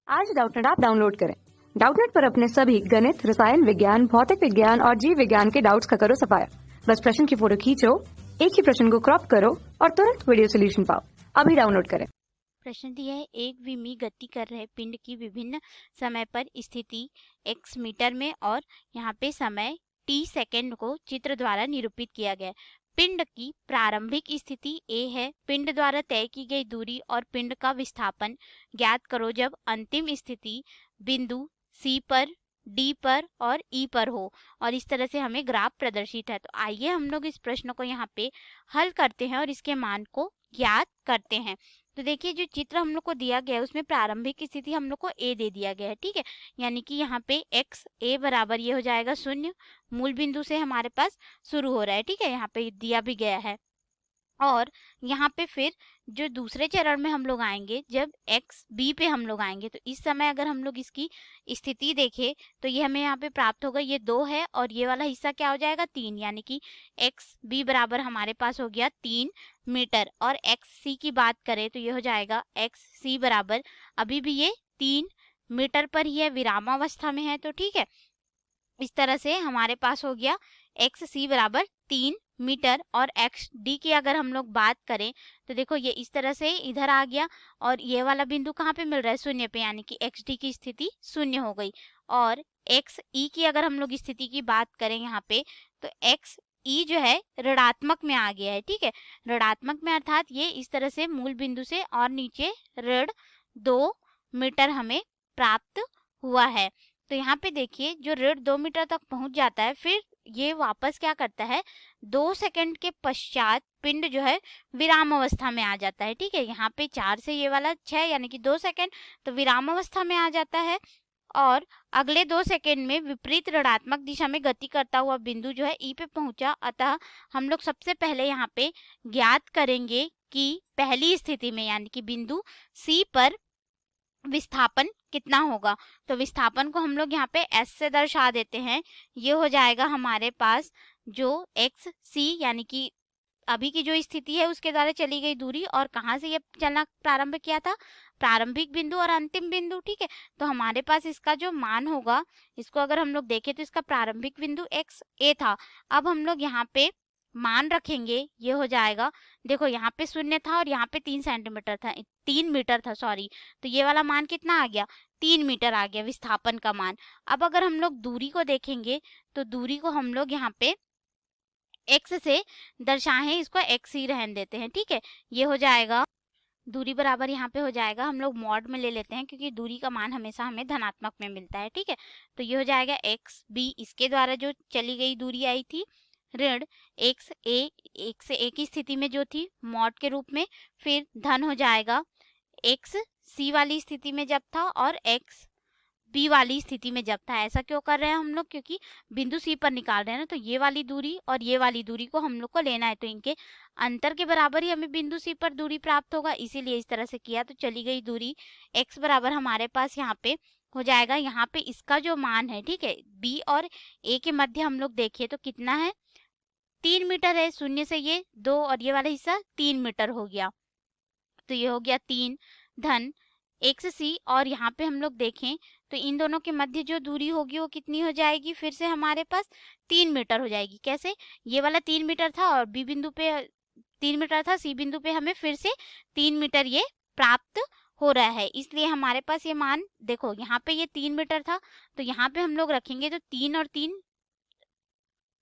आज Doubtnut app download करें। Doubtnut पर अपने सभी गणित, रसायन विज्ञान, भौतिक विज्ञान और जीव विज्ञान के डाउट्स का करो सफाया। बस प्रश्न की फोटो खींचो, एक ही प्रश्न को क्रॉप करो और तुरंत वीडियो सोल्यूशन पाओ। अभी डाउनलोड करें। प्रश्न दिया है, एक विमी गति कर रहे पिंड की विभिन्न समय पर स्थिति x मीटर में और यहाँ पे समय t सेकंड को चित्र द्वारा निरूपित किया गया है। पिंड की प्रारंभिक स्थिति a है, पिंड द्वारा तय की गई दूरी और पिंड का विस्थापन ज्ञात करो जब अंतिम स्थिति बिंदु C पर, D पर और E पर हो। और इस तरह से हमें ग्राफ प्रदर्शित है। तो आइए हम लोग इस प्रश्न को यहाँ पे हल करते हैं और इसके मान को ज्ञात करते हैं। तो देखिए, जो चित्र हम लोग को दिया गया है उसमें प्रारंभिक स्थिति हम लोग को ए दे दिया गया है, ठीक है। यानी कि यहाँ पे x a बराबर ये हो जाएगा 0, मूल बिंदु से हमारे पास शुरू हो रहा है, ठीक है, यहाँ पे दिया भी गया है। और यहाँ पे फिर जो दूसरे चरण में हम लोग आएंगे, जब x b पे हम लोग आएंगे, तो इस समय अगर हम लोग इसकी स्थिति देखें तो ये हमें यहाँ पे प्राप्त होगा, ये 2 है और ये वाला हिस्सा क्या हो जाएगा 3, यानी कि x b बराबर हमारे पास हो गया 3 मीटर। और x c की बात करें तो ये हो जाएगा x c बराबर, अभी भी ये 3 मीटर पर ही है, विरामावस्था में है, तो ठीक है। इस तरह से हमारे पास हो गया एक्स सी बराबर 3 मीटर। और एक्स डी की अगर हम लोग बात करें तो देखो, ये इस तरह से इधर आ गया और ये वाला बिंदु कहाँ पे मिल रहा है 0 पे, यानी कि एक्स डी की स्थिति 0 हो गई। और एक्स ई की अगर हम लोग स्थिति की बात करें यहाँ पे, तो एक्स ई जो है ऋणात्मक में आ गया है, ठीक है। ऋणात्मक में अर्थात ये इस तरह से मूल बिंदु से और नीचे ऋण 2 मीटर हमें प्राप्त हुआ है। तो यहाँ पे देखिए, जो ऋण 2 मीटर तक पहुंच जाता है, फिर ये वापस क्या करता है, 2 सेकंड के पश्चात पिंड जो है विराम अवस्था में आ जाता है, ठीक है। यहाँ पे 4 से ये वाला 6 यानी कि 2 सेकंड, तो विराम अवस्था में आ जाता है। और अगले 2 सेकंड में विपरीत ऋणात्मक दिशा में गति करता हुआ बिंदु जो है ई पे पहुंचा। अतः हम लोग सबसे पहले यहाँ पे ज्ञात करेंगे कि पहली स्थिति में यानी कि बिंदु सी पर विस्थापन कितना होगा। तो विस्थापन को हम लोग यहाँ पे s से दर्शा देते हैं। ये हो जाएगा हमारे पास जो एक्स सी यानी कि अभी की जो स्थिति है उसके द्वारा चली गई दूरी, और कहाँ से ये चलना प्रारंभ किया था, प्रारंभिक बिंदु और अंतिम बिंदु, ठीक है। तो हमारे पास इसका जो मान होगा, इसको अगर हम लोग देखें तो इसका प्रारंभिक बिंदु एक्स ए था। अब हम लोग यहाँ पे मान रखेंगे, ये हो जाएगा, देखो यहाँ पे 0 था और यहाँ पे 3 सेंटीमीटर था, 3 मीटर था सॉरी, तो ये वाला मान कितना आ गया 3 मीटर आ गया विस्थापन का मान। अब अगर हम लोग दूरी को देखेंगे तो दूरी को हम लोग यहाँ पे x से दर्शाएं, इसको x ही रहने देते हैं, ठीक है। ये हो जाएगा दूरी बराबर यहाँ पे हो जाएगा, हम लोग मॉड में ले लेते हैं क्योंकि दूरी का मान हमेशा हमें धनात्मक में मिलता है, ठीक है। तो ये हो जाएगा एक्स बी, इसके द्वारा जो चली गई दूरी आई थी ऋण एक्स ए, एक से ए की स्थिति में जो थी मॉड के रूप में, फिर धन हो जाएगा एक्स सी वाली स्थिति में जब था और एक्स बी वाली स्थिति में जब था। ऐसा क्यों कर रहे हैं हम लोग, क्योंकि बिंदु सी पर निकाल रहे हैं ना, तो ये वाली दूरी और ये वाली दूरी को हम लोग को लेना है, तो इनके अंतर के बराबर ही हमें बिंदु सी पर दूरी प्राप्त होगा, इसीलिए इस तरह से किया। तो चली गई दूरी x बराबर हमारे पास यहाँ पे हो जाएगा, यहाँ पे इसका जो मान है, ठीक है, b और a के मध्य हम लोग देखिए तो कितना है 3 मीटर है, 0 से ये 2 और ये वाला हिस्सा 3 मीटर हो गया। तो ये हो गया 3 धन एक्स सी, और यहाँ पे हम लोग देखें तो इन दोनों के मध्य जो दूरी होगी वो कितनी हो जाएगी, फिर से हमारे पास 3 मीटर हो जाएगी। कैसे, ये वाला 3 मीटर था और बी बिंदु पे 3 मीटर था, सी बिंदु पे हमें फिर से 3 मीटर ये प्राप्त हो रहा है, इसलिए हमारे पास ये मान देखो, यहाँ पे ये 3 मीटर था तो यहाँ पे हम लोग रखेंगे तो 3 और 3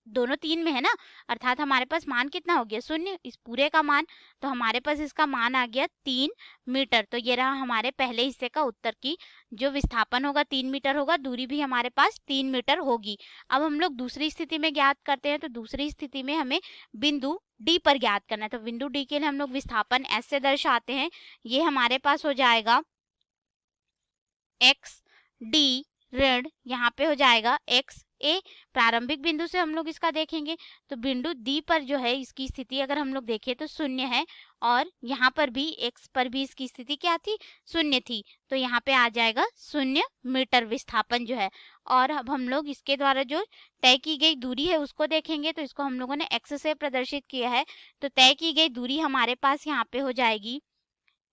दोनों 3 में है ना, अर्थात हमारे पास मान कितना हो गया 0, इस पूरे का मान। तो हमारे पास इसका मान आ गया 3 मीटर। तो ये रहा हमारे पहले हिस्से का उत्तर की जो विस्थापन होगा 3 मीटर होगा, दूरी भी हमारे पास 3 मीटर होगी। अब हम लोग दूसरी स्थिति में ज्ञात करते हैं, तो दूसरी स्थिति में हमें बिंदु डी पर ज्ञात करना है। तो बिंदु डी के लिए हम लोग विस्थापन एस से दर्शाते हैं। ये हमारे पास हो जाएगा एक्स डी ऋण यहाँ पे हो जाएगा एक्स ए, प्रारंभिक बिंदु से हम लोग इसका देखेंगे तो बिंदु डी पर जो है इसकी स्थिति अगर हम लोग देखें तो 0 है, और यहाँ पर भी एक्स पर भी इसकी स्थिति क्या थी 0 थी, तो यहाँ पे आ जाएगा 0 मीटर विस्थापन जो है। और अब हम लोग इसके द्वारा जो तय की गई दूरी है उसको देखेंगे, तो इसको हम लोगों ने एक्स से प्रदर्शित किया है, तो तय की गई दूरी हमारे पास यहाँ पे हो जाएगी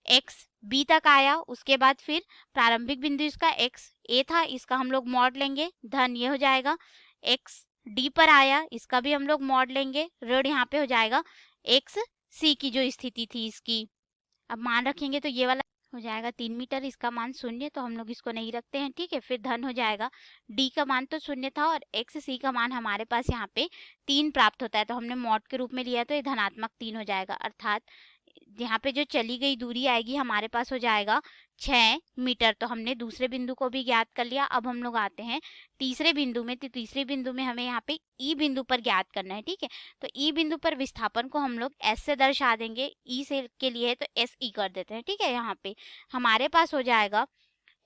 एक्स बी तक आया, उसके बाद फिर प्रारंभिक बिंदु इसका एक्स ए था, इसका हम लोग मॉड लेंगे, धन ये हो जाएगा। एक्स डी पर आया, इसका भी हम लोग मॉड लेंगे, ऋण यहाँ पे हो जाएगा एक्स सी की जो स्थिति थी इसकी। अब मान रखेंगे तो ये वाला हो जाएगा 3 मीटर, इसका मान शून्य, तो हम लोग इसको नहीं रखते हैं, ठीक है। फिर धन हो जाएगा, डी का मान तो शून्य था और एक्स सी का मान हमारे पास यहाँ पे 3 प्राप्त होता है, तो हमने मॉड के रूप में लिया तो ये धनात्मक 3 हो जाएगा। अर्थात यहाँ पे जो चली गई दूरी आएगी हमारे पास हो जाएगा 6 मीटर। तो हमने दूसरे बिंदु को भी ज्ञात कर लिया। अब हम लोग आते हैं तीसरे बिंदु में, तो तीसरे बिंदु में हमें यहाँ पे ई बिंदु पर ज्ञात करना है, ठीक है। तो ई बिंदु पर विस्थापन को हम लोग एस से दर्शा देंगे, ई से के लिए तो एस ई कर देते हैं, ठीक है। यहाँ पे हमारे पास हो जाएगा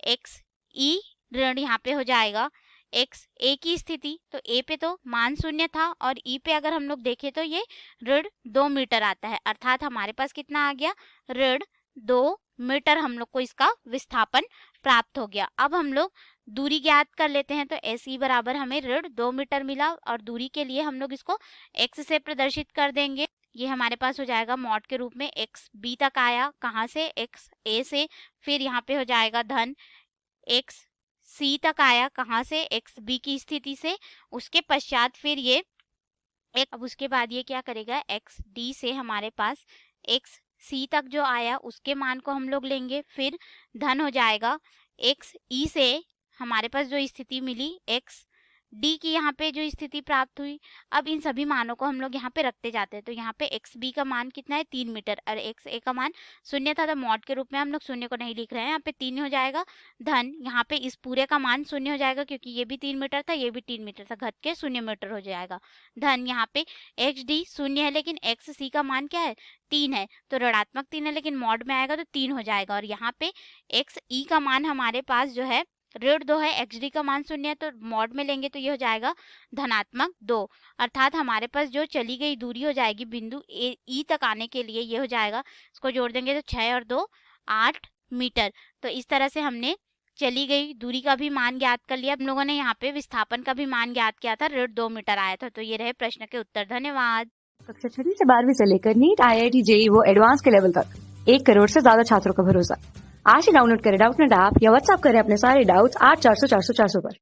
एक्स ई ऋण यहाँ पे हो जाएगा एक्स ए की स्थिति, तो ए पे तो मान शून्य था और ई पे अगर हम लोग देखें तो ये ऋण 2 मीटर आता है। अर्थात हमारे पास कितना आ गया, ऋण 2 मीटर हम लोग को इसका विस्थापन प्राप्त हो गया। अब हम लोग दूरी ज्ञात कर लेते हैं, तो एस ई बराबर हमें ऋण 2 मीटर मिला और दूरी के लिए हम लोग इसको एक्स से प्रदर्शित कर देंगे। ये हमारे पास हो जाएगा मॉड के रूप में एक्स बी तक आया, कहाँ से, एक्स ए से, फिर यहाँ पे हो जाएगा धन एक्स सी तक आया, कहाँ से, एक्स बी की स्थिति से, उसके पश्चात फिर ये अब उसके बाद ये क्या करेगा, एक्स डी से हमारे पास एक्स सी तक जो आया उसके मान को हम लोग लेंगे, फिर धन हो जाएगा एक्स ई से हमारे पास जो स्थिति मिली एक्स डी की यहाँ पे जो स्थिति प्राप्त हुई। अब इन सभी मानों को हम लोग यहाँ पे रखते जाते हैं, तो यहाँ पे एक्स बी का मान कितना है, 3 मीटर, और एक्स ए का मान शून्य था, तो मॉड के रूप में हम लोग शून्य को नहीं लिख रहे हैं, यहाँ पे 3 हो जाएगा। धन यहाँ पे इस पूरे का मान शून्य हो जाएगा, क्योंकि ये भी 3 मीटर था, ये भी 3 मीटर था, घट के 0 मीटर हो जाएगा। धन यहाँ पे एक्स डी शून्य है, लेकिन एक्स सी का मान क्या है, 3 है, तो ऋणात्मक 3 है, लेकिन मॉड में आएगा तो 3 हो जाएगा। और यहाँ पे एक्स ई का मान हमारे पास जो है ऋण 2 है, एक्स डी का मान शून्य है, तो मॉड में लेंगे तो ये हो जाएगा धनात्मक 2। अर्थात हमारे पास जो चली गई दूरी हो जाएगी बिंदु ई तक आने के लिए, ये हो जाएगा, इसको जोड़ देंगे तो 6 और 2 8 मीटर। तो इस तरह से हमने चली गई दूरी का भी मान ज्ञात कर लिया। हम लोगों ने यहाँ पे विस्थापन का भी मान ज्ञात किया था, ऋण 2 मीटर आया था। तो ये रहे प्रश्न के उत्तर। धन्यवाद। कक्षा 6 से 12वीं से लेकर नीट, IIT, JEE वो एडवांस के लेवल तक 1 करोड़ से ज्यादा छात्रों का भरोसा। आज ही डाउनलोड करें डाउटनेट ऐप या व्हाट्सएप करें अपने सारे डाउट्स 8400 400 400 पर।